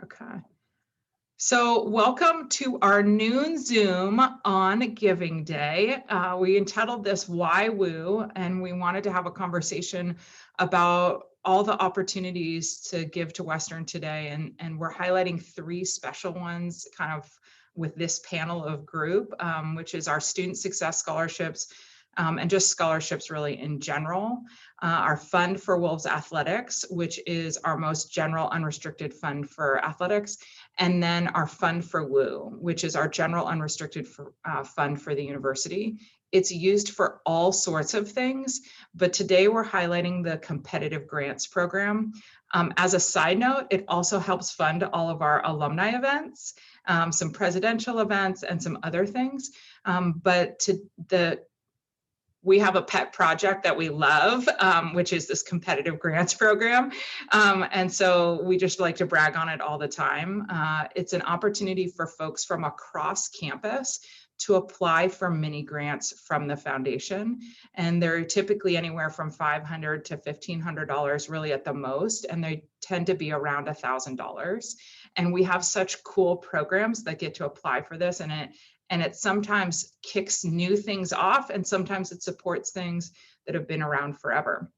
Okay. So welcome to our noon Zoom on Giving Day. We entitled this Why Woo, and we wanted to have a conversation about all the opportunities to give to Western today. And we're highlighting three special ones kind of with this panel of group, which is our Student Success Scholarships, and just scholarships really in general. Our Fund for Wolves Athletics, which is our most general unrestricted fund for athletics, and then our Fund for WOO, which is our general unrestricted fund for the university. It's used for all sorts of things, but today we're highlighting the competitive grants program. As a side note, it also helps fund all of our alumni events, some presidential events, and some other things. We have a pet project that we love, which is this competitive grants program. And so we just like to brag on it all the time. It's an opportunity for folks from across campus to apply for mini grants from the foundation. And they're typically anywhere from $500 to $1,500 really at the most, and they tend to be around $1,000. And we have such cool programs that get to apply for this, and it sometimes kicks new things off, and sometimes it supports things that have been around forever.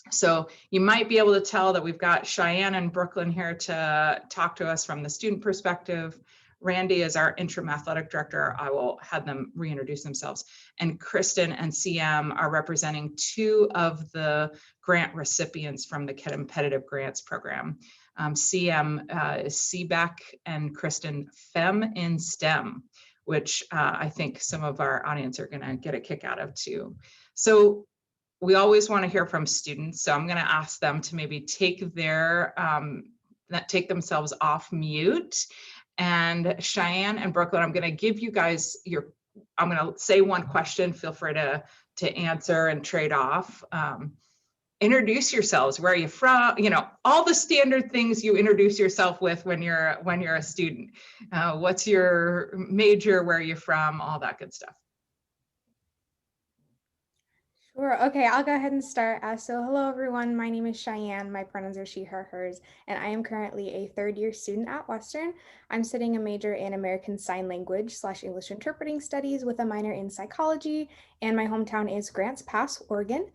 So you might be able to tell that we've got Cheyenne and Brooklyn here to talk to us from the student perspective. Randy is our interim athletic director. I will have them reintroduce themselves. And Kristen and CM are representing two of the grant recipients from the competitive grants program. CM is CBEC and Kristen Fem in STEM, which I think some of our audience are gonna get a kick out of too. So we always wanna hear from students. So I'm gonna ask them to maybe take themselves off mute. And Cheyenne and Brooklyn, I'm gonna give you guys I'm gonna say one question, feel free to answer and trade off. Introduce yourselves. Where are you from? You know, all the standard things you introduce yourself with when you're a student. What's your major? Where are you from? All that good stuff. Sure. Okay, I'll go ahead and start. So hello, everyone. My name is Cheyenne. My pronouns are she, her, hers, and I am currently a third-year student at Western. I'm studying a major in American Sign Language / English Interpreting Studies with a minor in psychology, and my hometown is Grants Pass, Oregon.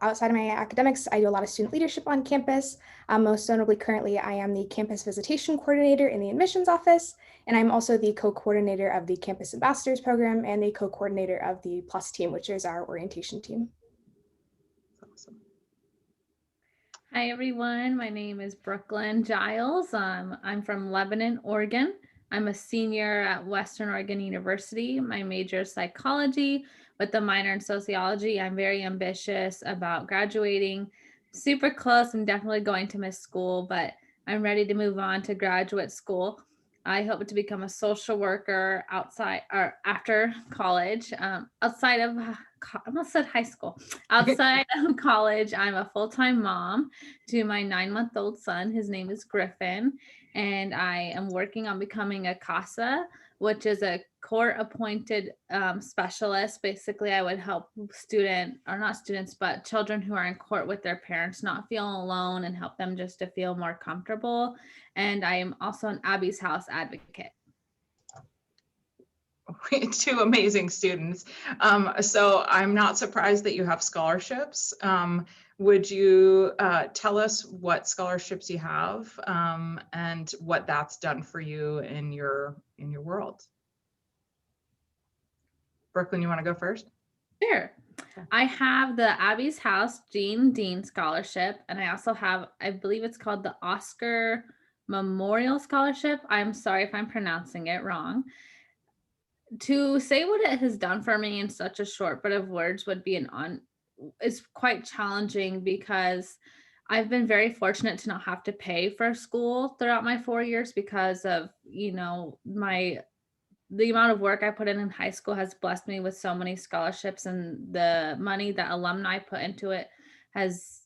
Outside of my academics, I do a lot of student leadership on campus. Most notably, currently, I am the campus visitation coordinator in the admissions office, and I'm also the co-coordinator of the Campus Ambassadors program and the co-coordinator of the PLUS team, which is our orientation team. Awesome. Hi, everyone. My name is Brooklyn Giles. I'm from Lebanon, Oregon. I'm a senior at Western Oregon University. My major is psychology with a minor in sociology. I'm very ambitious about graduating. Super close. I'm definitely going to miss school, but I'm ready to move on to graduate school. I hope to become a social worker outside or after college. Outside of, I almost said high school. Outside of college, I'm a full-time mom to my 9-month-old son. His name is Griffin, and I am working on becoming a CASA, which is a court-appointed specialist. Basically, I would help children who are in court with their parents not feel alone and help them just to feel more comfortable. And I am also an Abby's House advocate. Two amazing students. So I'm not surprised that you have scholarships. Would you tell us what scholarships you have and what that's done for you in your world? Brooklyn, you want to go first? Sure. I have the Abby's House Jean Dean Scholarship, and I also have, I believe it's called the Oscar Memorial Scholarship. I'm sorry if I'm pronouncing it wrong. To say what it has done for me in such a short bit of words would be is quite challenging because I've been very fortunate to not have to pay for school throughout my 4 years because of, the amount of work I put in high school has blessed me with so many scholarships, and the money that alumni put into it has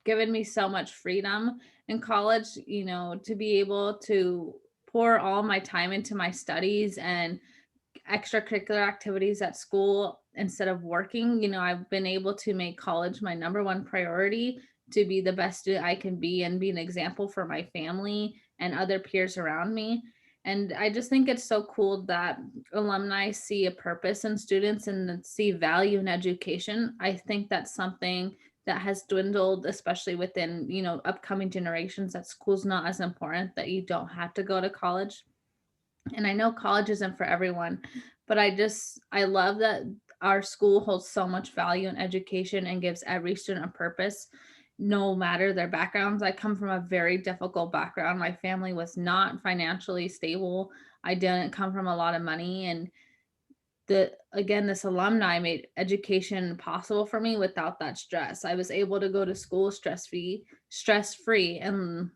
given me so much freedom in college, to be able to pour all my time into my studies and extracurricular activities at school instead of working. I've been able to make college my number one priority to be the best student I can be and be an example for my family and other peers around me. And I just think it's so cool that alumni see a purpose in students and see value in education. I think that's something that has dwindled, especially within, upcoming generations, that school's not as important, that you don't have to go to college. And I know college isn't for everyone, but I love that our school holds so much value in education and gives every student a purpose, no matter their backgrounds. I come from a very difficult background. My family was not financially stable. I didn't come from a lot of money. And this alumni made education possible for me without that stress. I was able to go to school stress free, and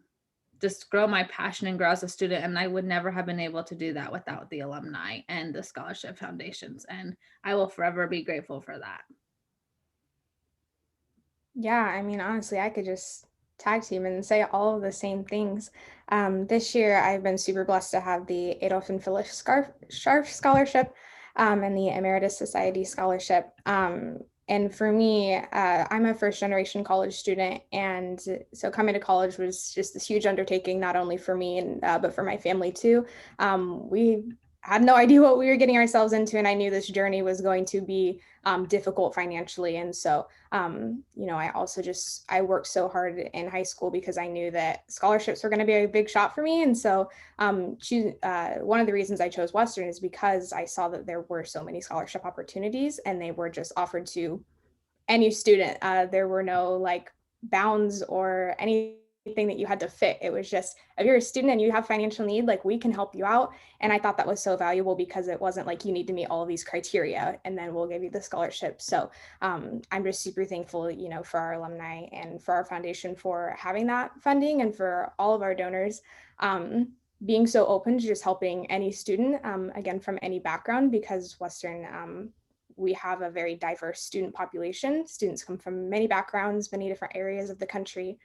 just grow my passion and grow as a student. And I would never have been able to do that without the alumni and the scholarship foundations. And I will forever be grateful for that. Yeah, I mean, honestly, I could just tag team and say all of the same things. This year, I've been super blessed to have the Adolf and Phyllis Scharf Scholarship and the Emeritus Society Scholarship. And for me, I'm a first generation college student. And so coming to college was just this huge undertaking, not only for me, but for my family too. We had no idea what we were getting ourselves into. And I knew this journey was going to be difficult financially. And so I also I worked so hard in high school because I knew that scholarships were going to be a big shot for me. And so one of the reasons I chose Western is because I saw that there were so many scholarship opportunities and they were just offered to any student. There were no like bounds or anything that you had to fit. It was just, if you're a student and you have financial need, like we can help you out. And I thought that was so valuable because it wasn't like you need to meet all of these criteria and then we'll give you the scholarship. So I'm just super thankful, for our alumni and for our foundation for having that funding, and for all of our donors being so open to just helping any student, again, from any background, because Western, we have a very diverse student population. Students come from many backgrounds, many different areas of the country.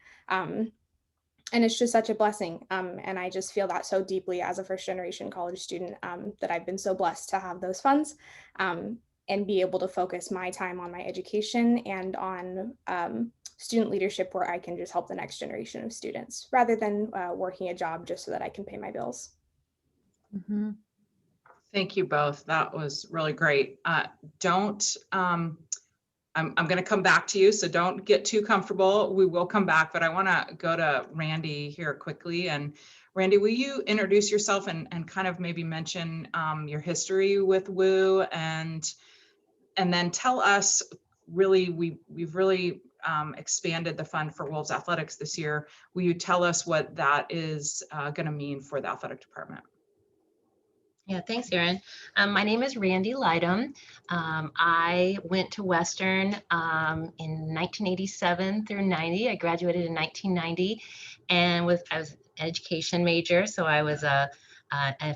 And it's just such a blessing. And I just feel that so deeply as a first generation college student, that I've been so blessed to have those funds and be able to focus my time on my education and on student leadership, where I can just help the next generation of students rather than working a job just so that I can pay my bills. Mm-hmm. Thank you both. That was really great. I'm going to come back to you, so don't get too comfortable. We will come back, but I want to go to Randy here quickly. And Randy, will you introduce yourself and kind of maybe mention your history with WU, and then tell us, really, we've really expanded the fund for Wolves Athletics this year. Will you tell us what that is going to mean for the athletic department? Yeah, thanks, Erin. My name is Randy Lydum. I went to Western in 1987 through 90. I graduated in 1990, and I was an education major, so I was a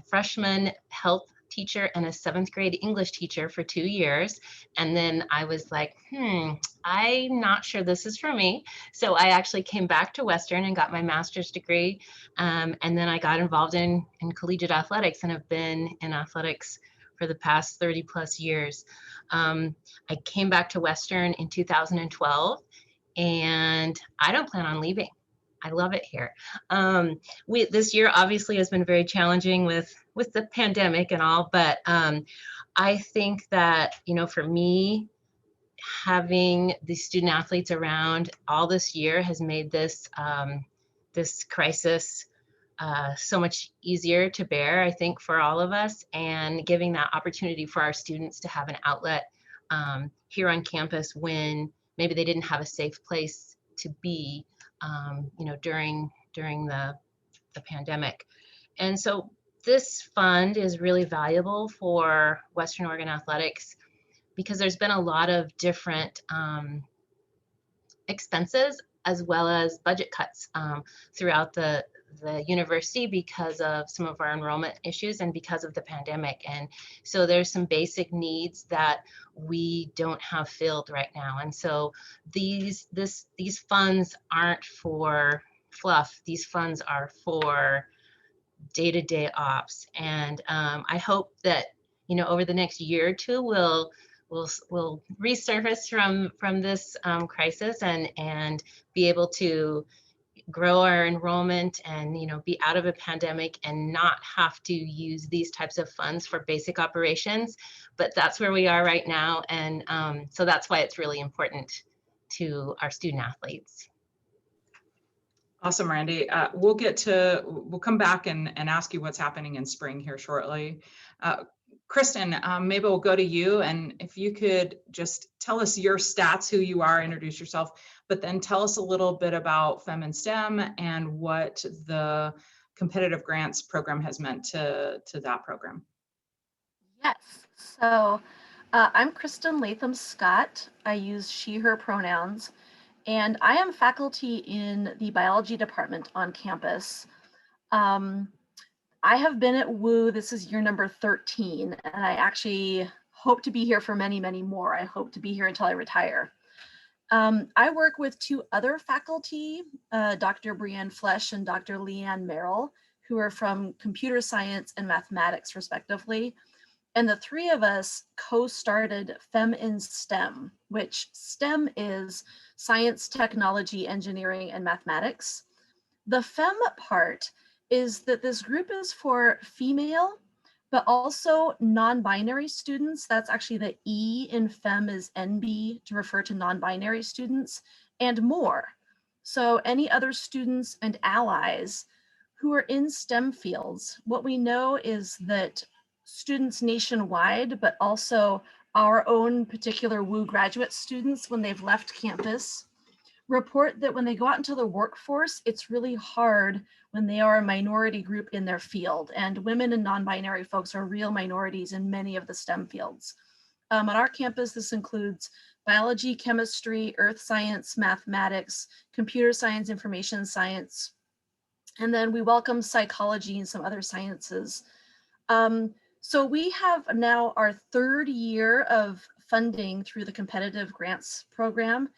freshman health teacher and a 7th grade English teacher for 2 years. And then I was like, I'm not sure this is for me. So I actually came back to Western and got my master's degree. And then I got involved in collegiate athletics and have been in athletics for the past 30 plus years. I came back to Western in 2012, and I don't plan on leaving. I love it here. This year obviously has been very challenging with the pandemic and all, but I think that, for me, having the student athletes around all this year has made this this crisis so much easier to bear, I think, for all of us, and giving that opportunity for our students to have an outlet here on campus when maybe they didn't have a safe place to be, during the pandemic. And so this fund is really valuable for Western Oregon Athletics because there's been a lot of different expenses as well as budget cuts throughout the university because of some of our enrollment issues and because of the pandemic. And so there's some basic needs that we don't have filled right now. And so these funds aren't for fluff. These funds are for day-to-day ops. And I hope that, over the next year or two, we'll will resurface from this crisis and be able to grow our enrollment and, you know, be out of a pandemic and not have to use these types of funds for basic operations. But that's where we are right now. And so that's why it's really important to our student athletes. Awesome, Randy. We'll come back and ask you what's happening in spring here shortly. Kristen, maybe we'll go to you, and if you could just tell us your stats, who you are, introduce yourself, but then tell us a little bit about Fem and STEM and what the competitive grants program has meant to that program. Yes, so I'm Kristen Latham Scott. I use she, her pronouns, and I am faculty in the biology department on campus. I have been at WU, this is year number 13, and I actually hope to be here for many, many more. I hope to be here until I retire. I work with two other faculty, Dr. Brianne Flesh and Dr. Leanne Merrill, who are from computer science and mathematics respectively. And the three of us co-started Fem in STEM, which STEM is science, technology, engineering, and mathematics. The Fem part is that this group is for female, but also non-binary students. That's actually the E in Fem is NB to refer to non-binary students, and more. So any other students and allies who are in STEM fields, what we know is that students nationwide, but also our own particular WU graduate students, when they've left campus, report that when they go out into the workforce, it's really hard when they are a minority group in their field. And women and non-binary folks are real minorities in many of the STEM fields. On our campus, this includes biology, chemistry, earth science, mathematics, computer science, information science, and then we welcome psychology and some other sciences. So we have now our third year of funding through the competitive grants program,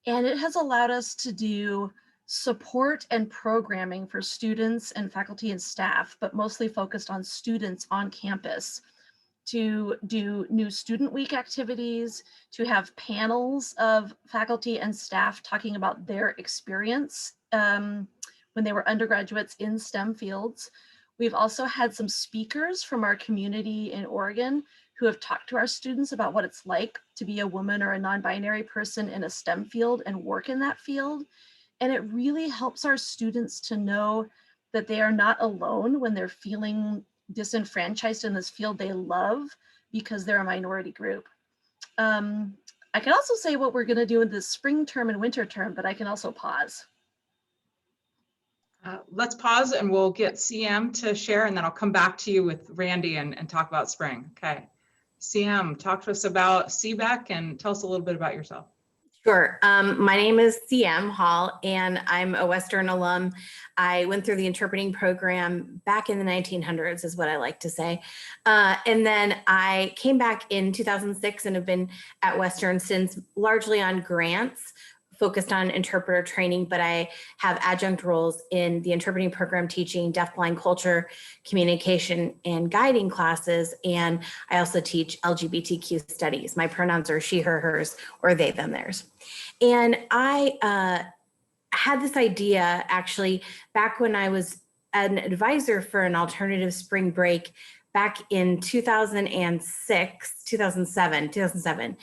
and it has allowed us to do support and programming for students and faculty and staff, but mostly focused on students on campus, to do new student week activities, to have panels of faculty and staff talking about their experience when they were undergraduates in STEM fields. We've also had some speakers from our community in Oregon who have talked to our students about what it's like to be a woman or a non-binary person in a STEM field and work in that field. And it really helps our students to know that they are not alone when they're feeling disenfranchised in this field they love because they're a minority group. I can also say what we're going to do in the spring term and winter term, but I can also pause. Let's pause and we'll get CM to share, and then I'll come back to you with Randy and talk about spring. Okay. CM, talk to us about CBEC and tell us a little bit about yourself. Sure. My name is CM Hall, and I'm a Western alum. I went through the interpreting program back in the 1900s, is what I like to say. And then I came back in 2006 and have been at Western since, largely on grants, focused on interpreter training, but I have adjunct roles in the interpreting program, teaching deafblind culture, communication, and guiding classes. And I also teach LGBTQ studies. My pronouns are she, her, hers, or they, them, theirs. And I had this idea actually back when I was an advisor for an alternative spring break back in 2007.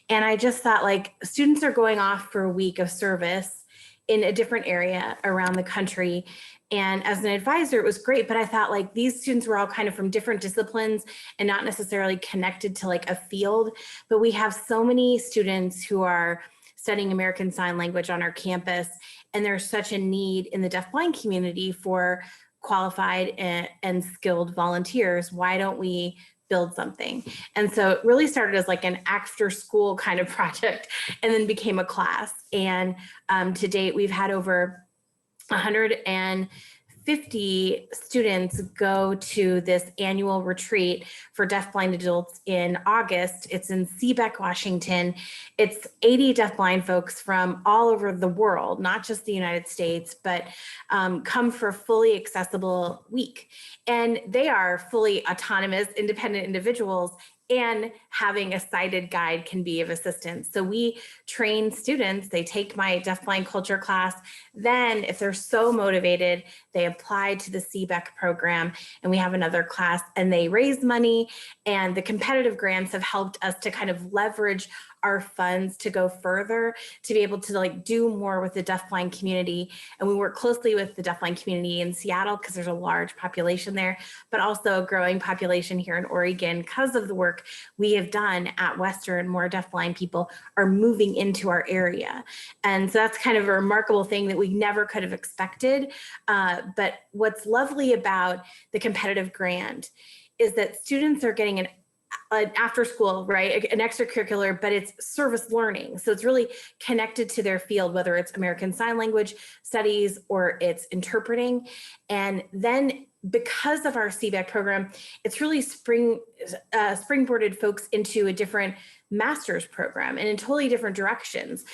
And I just thought, like, students are going off for a week of service in a different area around the country. And as an advisor, it was great, but I thought, like, these students were all kind of from different disciplines and not necessarily connected to like a field. But we have so many students who are studying American Sign Language on our campus, and there's such a need in the deafblind community for qualified and skilled volunteers. Why don't we build something? And so it really started as like an after school kind of project, and then became a class. And to date, we've had over 150 students go to this annual retreat for deafblind adults in August. It's in Seebeck, Washington. It's 80 deafblind folks from all over the world, not just the United States, but come for a fully accessible week. And they are fully autonomous, independent individuals and having a sighted guide can be of assistance. So we train students, they take my deafblind culture class. Then if they're so motivated, they apply to the CBEC program, and we have another class, and they raise money. And the competitive grants have helped us to kind of leverage our funds to go further, to be able to like do more with the deafblind community. And we work closely with the deafblind community in Seattle because there's a large population there, but also a growing population here in Oregon because of the work we have done at Western. More deafblind people are moving into our area. And so that's kind of a remarkable thing that we never could have expected. But what's lovely about the competitive grant is that students are getting an after school, right, an extracurricular, but it's service learning. So it's really connected to their field, whether it's American Sign Language studies or it's interpreting. And then because of our CBEC program, it's really springboarded folks into a different master's program and in totally different directions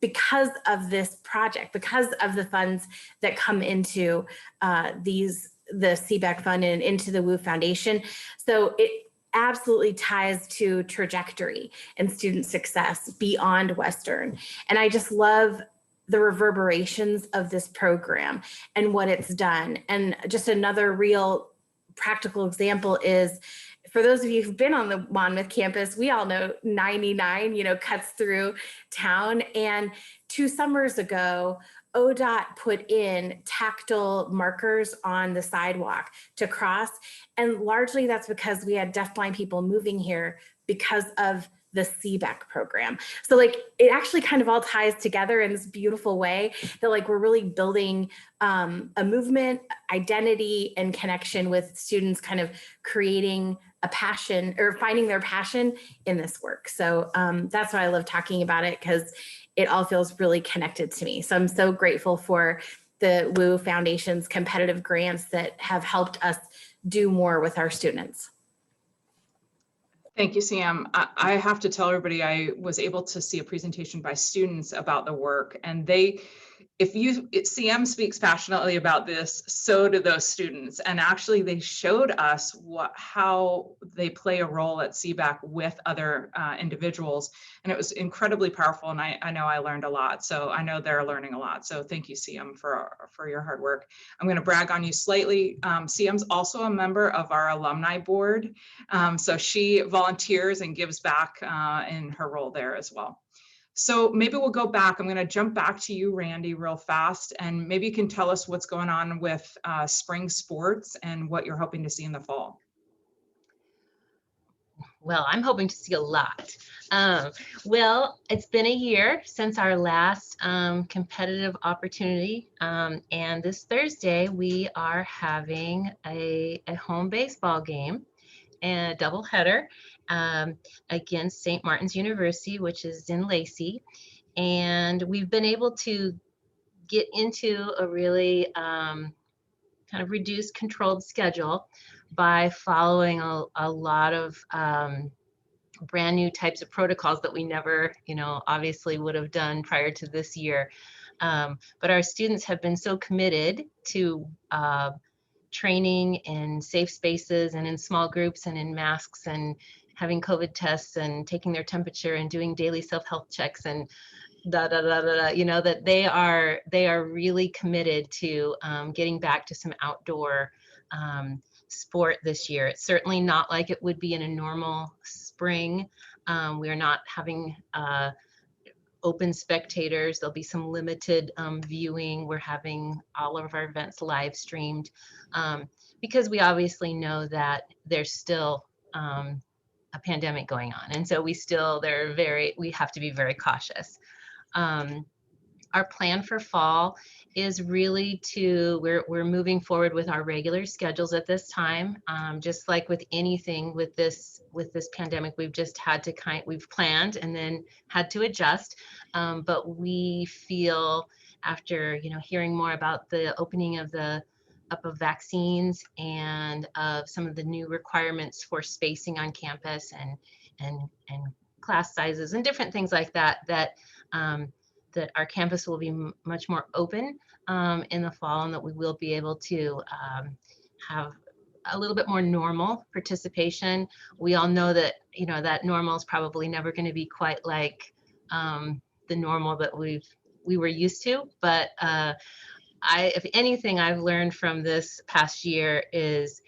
because of this project, because of the funds that come into the CBEC fund and into the WU Foundation. So it absolutely ties to trajectory and student success beyond Western. And I just love the reverberations of this program and what it's done. And just another real practical example is, for those of you who've been on the Monmouth campus, we all know 99, cuts through town. And 2 summers ago, ODOT put in tactile markers on the sidewalk to cross. And largely that's because we had deafblind people moving here because of the CBEC program. So like it actually kind of all ties together in this beautiful way that like we're really building a movement, identity, and connection with students, kind of creating a passion or finding their passion in this work. So that's why I love talking about it, because it all feels really connected to me. So I'm so grateful for the WU Foundation's competitive grants that have helped us do more with our students. Thank you, Sam. I have to tell everybody I was able to see a presentation by students about the work, and CM speaks passionately about this, so do those students. And actually they showed us how they play a role at CBEC with other individuals. And it was incredibly powerful. And I know I learned a lot. So I know they're learning a lot. So thank you, CM, for your hard work. I'm going to brag on you slightly. CM's also a member of our alumni board. So she volunteers and gives back in her role there as well. So maybe we'll go back. I'm going to jump back to you, Randy, real fast, and maybe you can tell us what's going on with spring sports and what you're hoping to see in the fall. Well, I'm hoping to see a lot. Well, it's been a year since our last competitive opportunity, and this Thursday we are having a home baseball game and a doubleheader against St. Martin's University, which is in Lacey. And we've been able to get into a really kind of reduced, controlled schedule by following a lot of brand new types of protocols that we never, obviously would have done prior to this year. But our students have been so committed to training in safe spaces and in small groups and in masks and having COVID tests and taking their temperature and doing daily self-health checks and that they are really committed to getting back to some outdoor sport this year. It's certainly not like it would be in a normal spring. We are not having open spectators. There'll be some limited viewing. We're having all of our events live streamed because we obviously know that there's still a pandemic going on. And so we have to be very cautious. Our plan for fall is really we're moving forward with our regular schedules at this time. Just like with anything with this pandemic, we've just had to we've planned and then had to adjust. But we feel after, hearing more about the opening of of vaccines and of some of the new requirements for spacing on campus and class sizes and different things like that, that our campus will be much more open in the fall, and that we will be able to have a little bit more normal participation. We all know that, you know, that normal is probably never going to be quite like the normal that we were used to. But if anything, I've learned from this past year is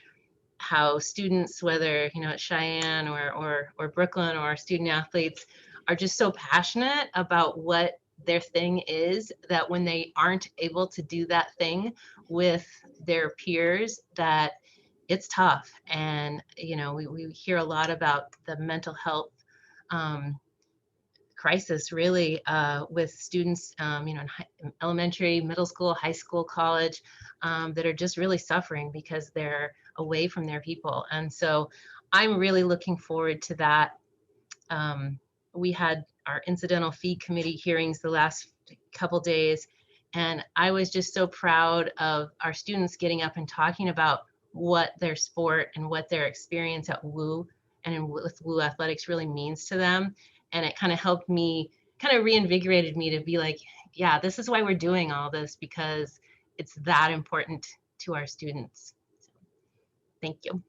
how students, whether, you know, at Cheyenne or Brooklyn or student athletes, are just so passionate about what their thing is, that when they aren't able to do that thing with their peers, that it's tough. And, you know, we hear a lot about the mental health crisis, really, with students, you know, in elementary, middle school, high school, college, that are just really suffering because they're away from their people. And so I'm really looking forward to that. We had our incidental fee committee hearings the last couple days, and I was just so proud of our students getting up and talking about what their sport and what their experience at WU and with WU athletics really means to them. And it kind of helped me, kind of reinvigorated me to be like, yeah, this is why we're doing all this, because it's that important to our students. So, thank you.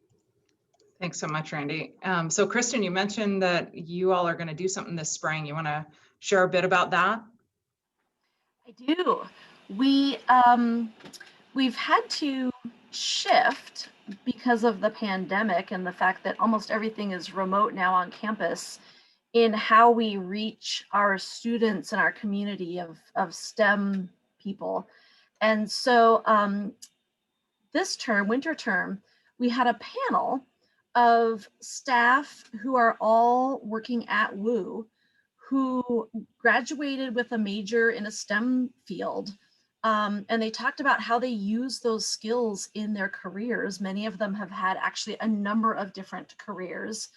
Thanks so much, Randy. So Kristen, you mentioned that you all are going to do something this spring. You want to share a bit about that? I do. We've had to shift because of the pandemic and the fact that almost everything is remote now on campus, in how we reach our students and our community of STEM people. And so this term, winter term, we had a panel of staff who are all working at WU, who graduated with a major in a STEM field. And they talked about how they use those skills in their careers. Many of them have had actually a number of different careers,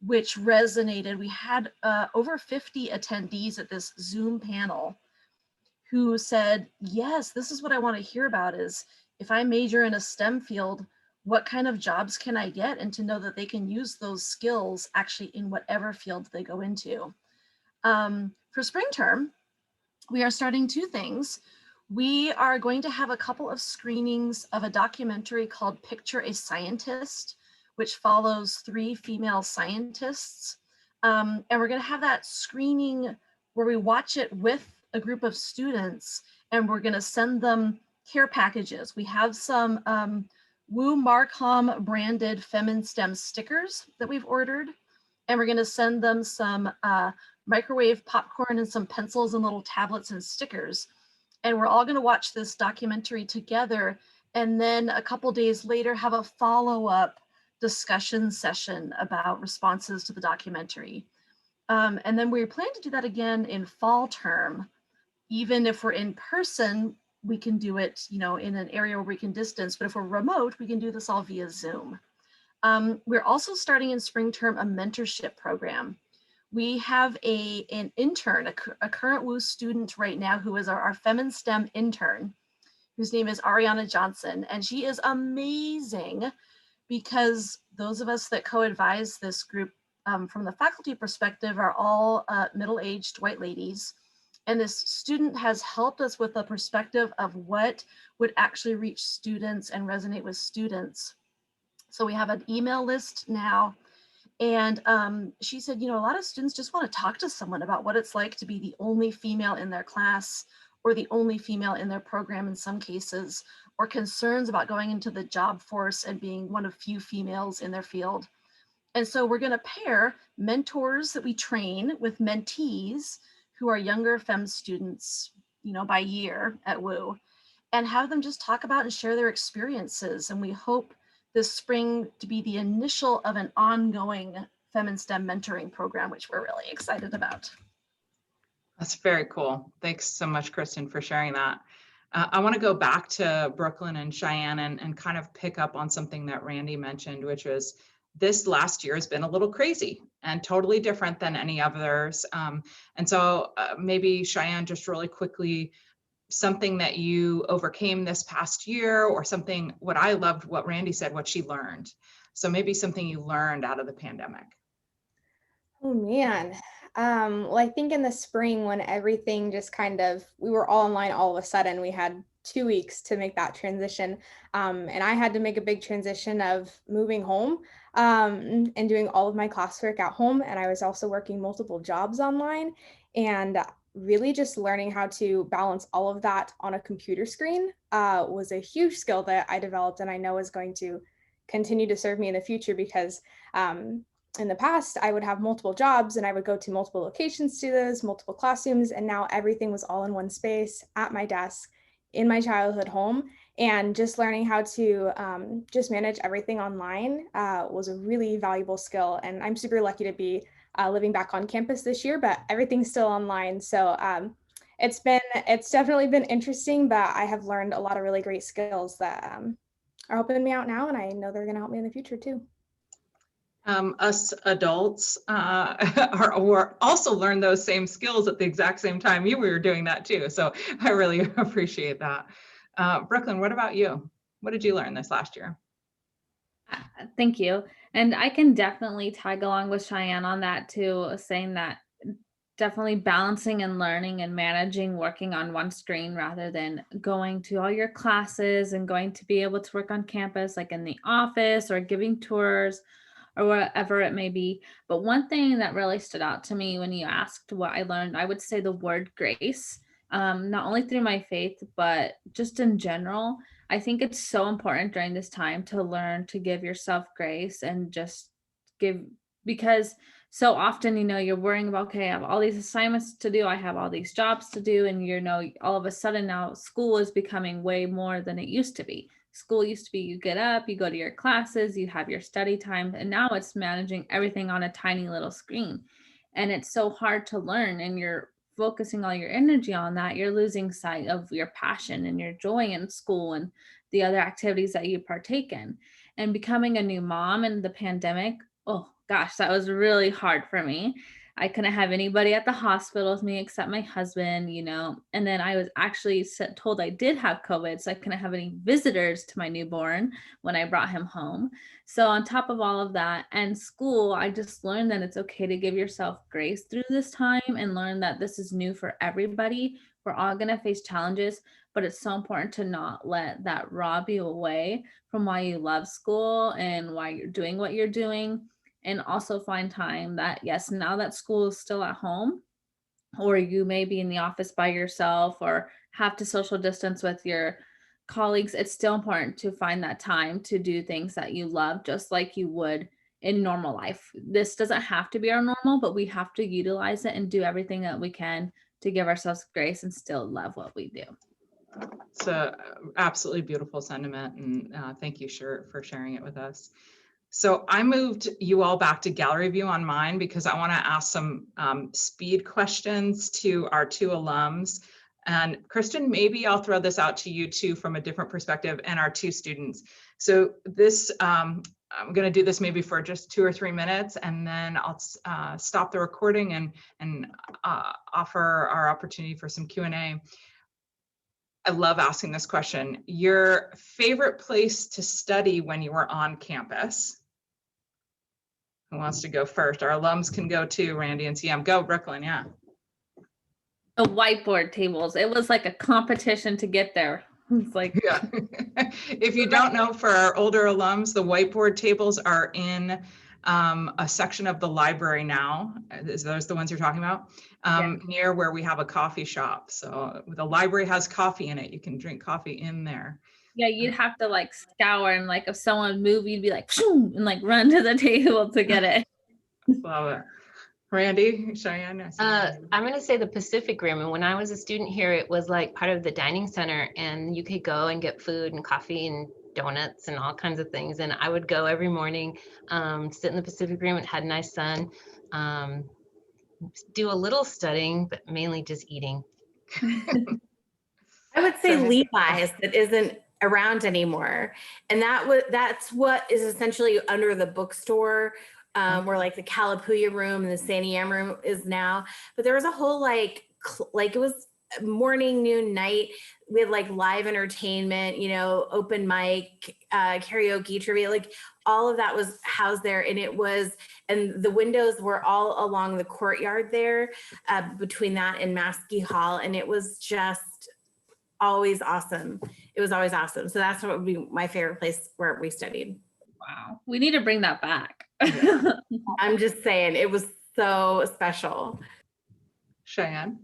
which resonated. We had over 50 attendees at this Zoom panel who said, yes, this is what I want to hear about, is if I major in a STEM field, what kind of jobs can I get? And to know that they can use those skills actually in whatever field they go into. For spring term, we are starting two things. We are going to have a couple of screenings of a documentary called Picture a Scientist, which follows 3 female scientists. And we're going to have that screening where we watch it with a group of students, and we're going to send them care packages. We have some WU Marcom branded FeminSTEM stickers that we've ordered, and we're going to send them some microwave popcorn and some pencils and little tablets and stickers. And we're all going to watch this documentary together, and then a couple days later have a follow-up discussion session about responses to the documentary. And then we plan to do that again in fall term. Even if we're in person, we can do it, you know, in an area where we can distance, but if we're remote, we can do this all via Zoom. We're also starting in spring term a mentorship program. We have an intern, a current WU student right now who is our FeminSTEM intern, whose name is Ariana Johnson. And she is amazing, because those of us that co-advise this group from the faculty perspective are all middle-aged white ladies. And this student has helped us with a perspective of what would actually reach students and resonate with students. So we have an email list now. And she said, you know, a lot of students just want to talk to someone about what it's like to be the only female in their class, or the only female in their program in some cases, or concerns about going into the job force and being one of few females in their field. And so we're going to pair mentors that we train with mentees who are younger FEM students, you know, by year at WU, and have them just talk about and share their experiences. And we hope this spring to be the initial of an ongoing FeminSTEM mentoring program, which we're really excited about. That's very cool. Thanks so much, Kristen, for sharing that. I want to go back to Brooklyn and Cheyenne and kind of pick up on something that Randy mentioned, which was this last year has been a little crazy and totally different than any others. And so maybe Cheyenne, just really quickly, something that you overcame this past year, or something, what I loved, what Randy said, what she learned. So maybe something you learned out of the pandemic. Oh man. Well, I think in the spring when everything just kind of, we were all online all of a sudden, we had 2 weeks to make that transition. And I had to make a big transition of moving home and doing all of my classwork at home. And I was also working multiple jobs online, and really just learning how to balance all of that on a computer screen was a huge skill that I developed, and I know is going to continue to serve me in the future, because in the past I would have multiple jobs and I would go to multiple locations to those, multiple classrooms, and now everything was all in one space at my desk in my childhood home. And just learning how to just manage everything online was a really valuable skill. And I'm super lucky to be living back on campus this year, but everything's still online. So it's definitely been interesting, but I have learned a lot of really great skills that are helping me out now, and I know they're going to help me in the future too. Us adults or also learn those same skills at the exact same time we were doing that too. So I really appreciate that. Brooklyn, what about you? What did you learn this last year? Thank you. And I can definitely tag along with Cheyenne on that too, saying that definitely balancing and learning and managing working on one screen rather than going to all your classes and going to be able to work on campus, like in the office or giving tours or whatever it may be. But one thing that really stood out to me when you asked what I learned, I would say the word grace, not only through my faith, but just in general. I think it's so important during this time to learn to give yourself grace and just give, because so often, you're worrying about, okay, I have all these assignments to do, I have all these jobs to do, and all of a sudden now school is becoming way more than it used to be. School used to be you get up, you go to your classes, you have your study time, and now it's managing everything on a tiny little screen. And it's so hard to learn, and you're focusing all your energy on that. You're losing sight of your passion and your joy in school and the other activities that you partake in. And becoming a new mom in the pandemic, oh gosh, that was really hard for me. I couldn't have anybody at the hospital with me except my husband, and then I was actually told I did have COVID, so I couldn't have any visitors to my newborn when I brought him home. So on top of all of that and school, I just learned that it's okay to give yourself grace through this time and learn that this is new for everybody. We're all going to face challenges, but it's so important to not let that rob you away from why you love school and why you're doing what you're doing. And also find time that, yes, now that school is still at home, or you may be in the office by yourself or have to social distance with your colleagues, it's still important to find that time to do things that you love, just like you would in normal life. This doesn't have to be our normal, but we have to utilize it and do everything that we can to give ourselves grace and still love what we do. It's a absolutely beautiful sentiment, and thank you for sharing it with us. So I moved you all back to gallery view on mine because I want to ask some speed questions to our two alums. And Kristen, maybe I'll throw this out to you too from a different perspective, and our two students. So this, I'm going to do this maybe for just 2 or 3 minutes, and then I'll stop the recording and offer our opportunity for some Q&A. I love asking this question. Your favorite place to study when you were on campus? Who wants to go first? Our alums can go too, Randy and CM. Go, Brooklyn, yeah. The whiteboard tables. It was like a competition to get there. It's like, yeah. If you don't know, for our older alums, the whiteboard tables are in a section of the library now. Is those the ones you're talking about? Near where we have a coffee shop. So the library has coffee in it. You can drink coffee in there. Yeah, you'd have to like scour, and like if someone moved, you'd be like, and like run to the table to get it. Love it. Randy, Cheyenne? I'm going to say the Pacific Room. And when I was a student here, it was like part of the dining center, and you could go and get food and coffee and donuts and all kinds of things. And I would go every morning, sit in the Pacific Room. It had nice sun, do a little studying, but mainly just eating. I would say Levi's that isn't around anymore. And that's what is essentially under the bookstore, where like the Calapooya room and the Santiam room is now. But there was a whole like it was morning, noon, night. We had like live entertainment, open mic, karaoke, trivia, like all of that was housed there. And the windows were all along the courtyard there, between that and Maskey Hall. And it was just always awesome. It was always awesome. So that's what would be my favorite place where we studied. Wow. We need to bring that back. I'm just saying, it was so special. Cheyenne?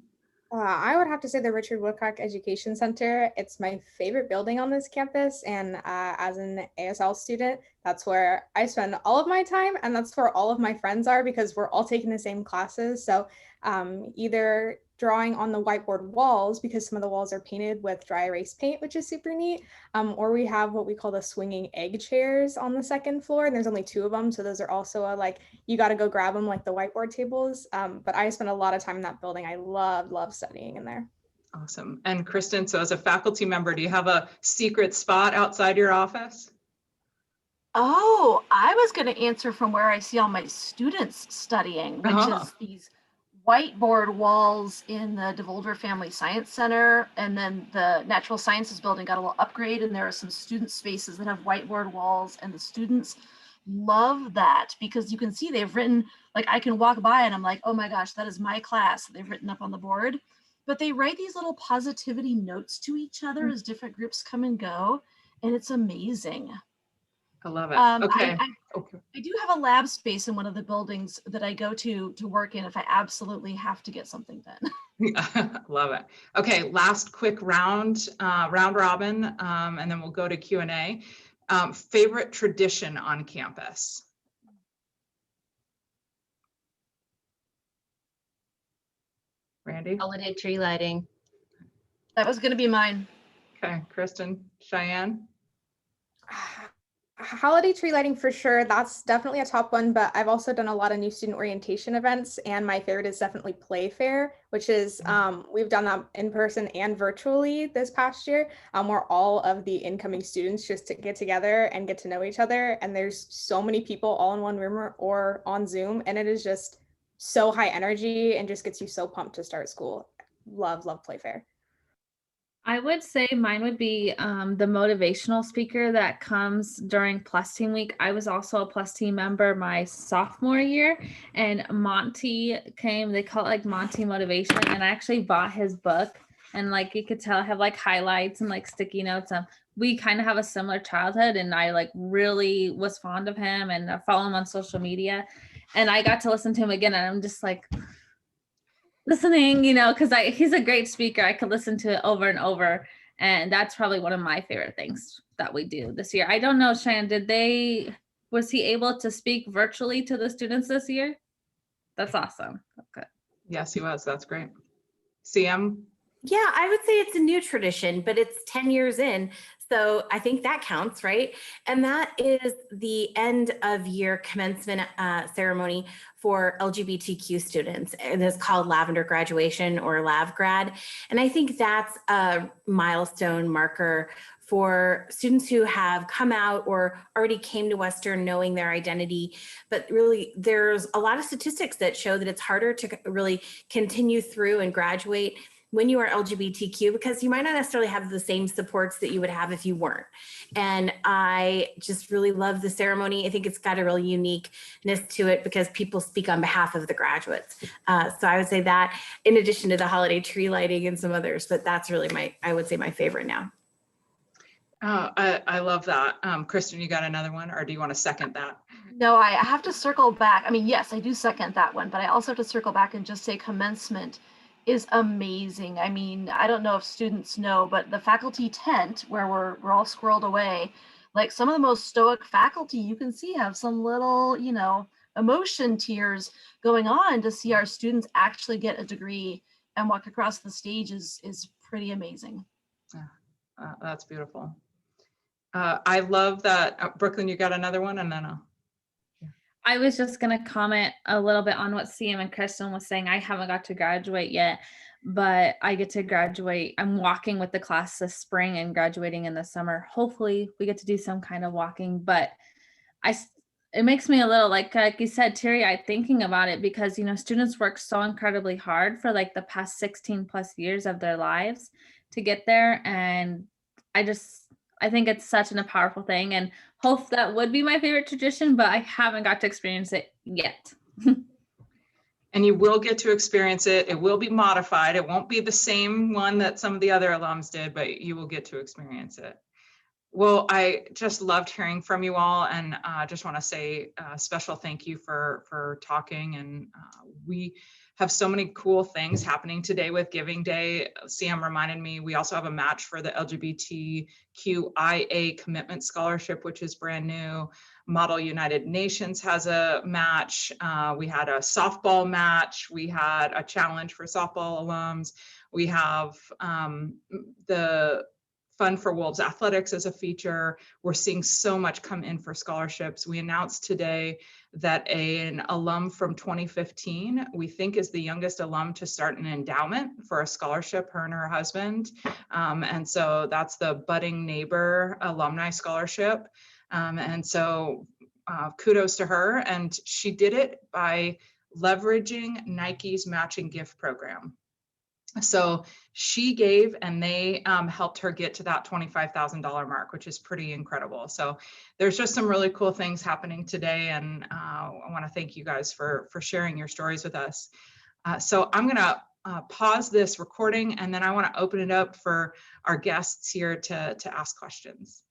I would have to say the Richard Woodcock Education Center. It's my favorite building on this campus. And as an ASL student, that's where I spend all of my time. And that's where all of my friends are because we're all taking the same classes. So either drawing on the whiteboard walls because some of the walls are painted with dry erase paint, which is super neat. Or we have what we call the swinging egg chairs on the second floor. And there's only 2 of them. So those are also you got to go grab them like the whiteboard tables. But I spent a lot of time in that building. I love studying in there. Awesome. And Kristen, so as a faculty member, do you have a secret spot outside your office? Oh, I was going to answer from where I see all my students studying, which is these whiteboard walls in the DeVolder Family Science Center. And then the Natural Sciences building got a little upgrade, and there are some student spaces that have whiteboard walls, and the students love that because you can see they've written, like I can walk by and I'm like, oh my gosh, that is my class that they've written up on the board. But they write these little positivity notes to each other as different groups come and go. And it's amazing. I love it. Okay. I do have a lab space in one of the buildings that I go to work in if I absolutely have to get something done. Love it. Okay, last quick round robin, and then we'll go to Q&A. Favorite tradition on campus? Randy? Holiday tree lighting. That was going to be mine. Okay, Kristen, Cheyenne? Holiday tree lighting for sure. That's definitely a top one, but I've also done a lot of new student orientation events, and my favorite is definitely Playfair, which is we've done that in person and virtually this past year, where all of the incoming students just to get together and get to know each other. And there's so many people all in one room or on Zoom, and it is just so high energy and just gets you so pumped to start school. Love Playfair. I would say mine would be the motivational speaker that comes during Plus Team Week. I was also a Plus Team member my sophomore year, and Monty came. They call it like Monty Motivation, and I actually bought his book. And like you could tell, I have like highlights and like sticky notes. We kind of have a similar childhood, and I like really was fond of him, and I follow him on social media. And I got to listen to him again, and I'm just like listening, because he's a great speaker. I could listen to it over and over, and that's probably one of my favorite things that we do this year. I don't know, Cheyenne, was he able to speak virtually to the students this year? That's awesome. Okay. Yes, he was. That's great. CM? Yeah, I would say it's a new tradition, but it's 10 years in. So I think that counts, right? And that is the end of year commencement ceremony for LGBTQ students. It is called Lavender Graduation or LavGrad. And I think that's a milestone marker for students who have come out or already came to Western knowing their identity. But really, there's a lot of statistics that show that it's harder to really continue through and graduate when you are LGBTQ, because you might not necessarily have the same supports that you would have if you weren't. And I just really love the ceremony. I think it's got a really uniqueness to it because people speak on behalf of the graduates. So I would say that, in addition to the holiday tree lighting and some others, but that's really I would say my favorite now. I love that. Kristen, you got another one, or do you want to second that? No, I have to circle back. I mean, yes, I do second that one, but I also have to circle back and just say commencement is amazing. I mean, I don't know if students know, but the faculty tent where we're all squirreled away, like some of the most stoic faculty you can see have some little, emotion tears going on to see our students actually get a degree and walk across the stage is pretty amazing. That's beautiful. I love that. Brooklyn, you got another one, and then I was just going to comment a little bit on what CM and Kristen was saying. I haven't got to graduate yet, but I get to graduate. I'm walking with the class this spring and graduating in the summer. Hopefully we get to do some kind of walking, but it makes me a little like you said, teary-eyed thinking about it because, students work so incredibly hard for like the past 16 plus years of their lives to get there. And I think it's such a powerful thing, and hope that would be my favorite tradition, but I haven't got to experience it yet. and you will get to experience it. It will be modified. It won't be the same one that some of the other alums did, but you will get to experience it. Well, I just loved hearing from you all, and just want to say a special thank you for talking. And we have so many cool things happening today with Giving Day. Sam reminded me, we also have a match for the LGBTQIA Commitment Scholarship, which is brand new. Model United Nations has a match. We had a softball match. We had a challenge for softball alums. We have the Fund for Wolves Athletics as a feature. We're seeing so much come in for scholarships. We announced today that an alum from 2015, we think is the youngest alum to start an endowment for a scholarship, her and her husband. And so that's the Budding Neighbor Alumni Scholarship. And so kudos to her. And she did it by leveraging Nike's matching gift program. So she gave, and they helped her get to that $25,000 mark, which is pretty incredible. So there's just some really cool things happening today. And I want to thank you guys for sharing your stories with us. So I'm going to pause this recording, and then I want to open it up for our guests here to ask questions.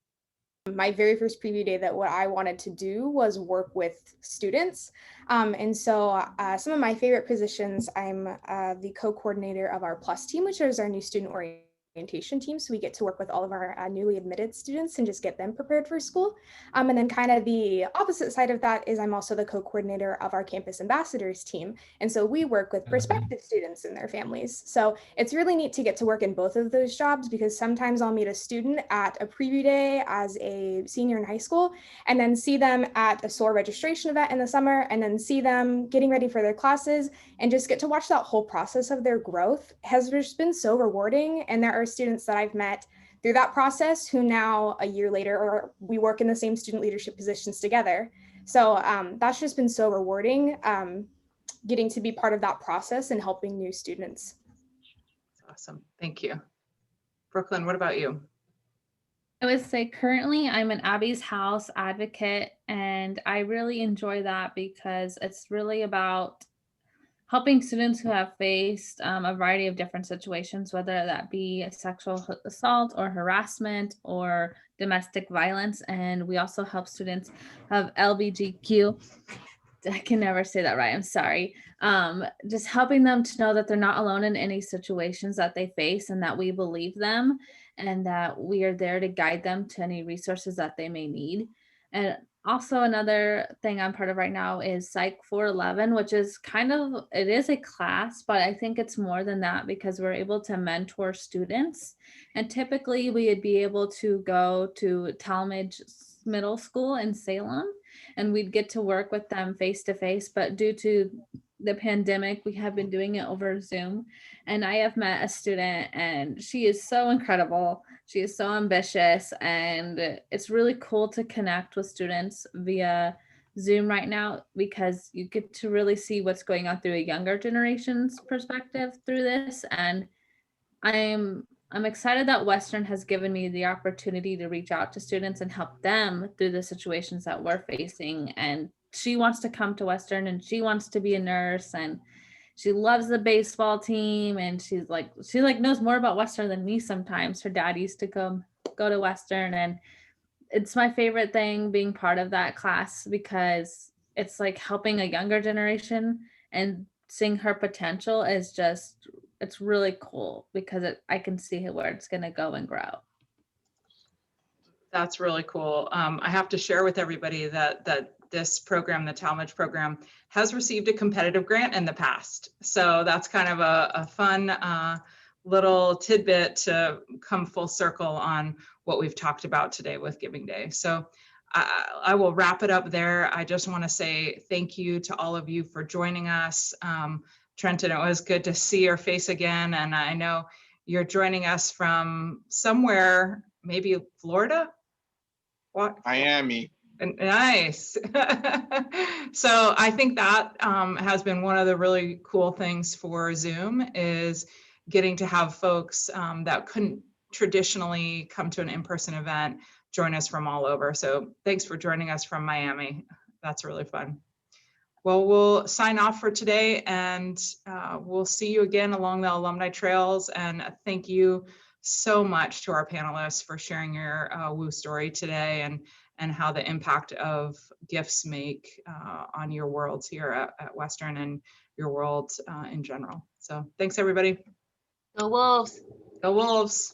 My very first preview day, that what I wanted to do was work with students. And so some of my favorite positions, I'm the co-coordinator of our Plus team, which is our new student orientation team. So we get to work with all of our newly admitted students and just get them prepared for school. And then kind of the opposite side of that is I'm also the co-coordinator of our campus ambassadors team. And so we work with prospective students and their families. So it's really neat to get to work in both of those jobs, because sometimes I'll meet a student at a preview day as a senior in high school, and then see them at a SOAR registration event in the summer, and then see them getting ready for their classes, and just get to watch that whole process of their growth has just been so rewarding. And there are students that I've met through that process who now a year later, or we work in the same student leadership positions together. So that's just been so rewarding, getting to be part of that process and helping new students. Awesome. Thank you. Brooklyn, what about you? I would say currently I'm an Abby's House advocate, and I really enjoy that because it's really about helping students who have faced a variety of different situations, whether that be sexual assault or harassment or domestic violence. And we also help students of LGBTQ. I can never say that right. I'm sorry. Just helping them to know that they're not alone in any situations that they face, and that we believe them, and that we are there to guide them to any resources that they may need. And also another thing I'm part of right now is Psych 411, which is it is a class, but I think it's more than that, because we're able to mentor students. And typically we would be able to go to Talmadge Middle School in Salem, and we'd get to work with them face to face. But due to the pandemic, we have been doing it over Zoom. And I have met a student, and she is so incredible. She is so ambitious, and it's really cool to connect with students via Zoom right now, because you get to really see what's going on through a younger generation's perspective through this. And I'm excited that Western has given me the opportunity to reach out to students and help them through the situations that we're facing. And she wants to come to Western, and she wants to be a nurse, and she loves the baseball team, and she knows more about Western than me sometimes. Her dad used to go to Western, and it's my favorite thing being part of that class, because it's like helping a younger generation, and seeing her potential is just, it's really cool, because I can see where it's going to go and grow. That's really cool. I have to share with everybody that this program, the Talmadge program, has received a competitive grant in the past. So that's kind of a fun little tidbit to come full circle on what we've talked about today with Giving Day. So I will wrap it up there. I just want to say thank you to all of you for joining us. Trenton, it was good to see your face again. And I know you're joining us from somewhere, maybe Florida? What? Miami. Nice. So I think that has been one of the really cool things for Zoom, is getting to have folks that couldn't traditionally come to an in-person event join us from all over. So thanks for joining us from Miami. That's really fun. Well, we'll sign off for today, and we'll see you again along the alumni trails. And thank you so much to our panelists for sharing your WU story today, and how the impact of gifts make on your worlds here at Western and your world in general. So thanks, everybody. Go Wolves. Go Wolves.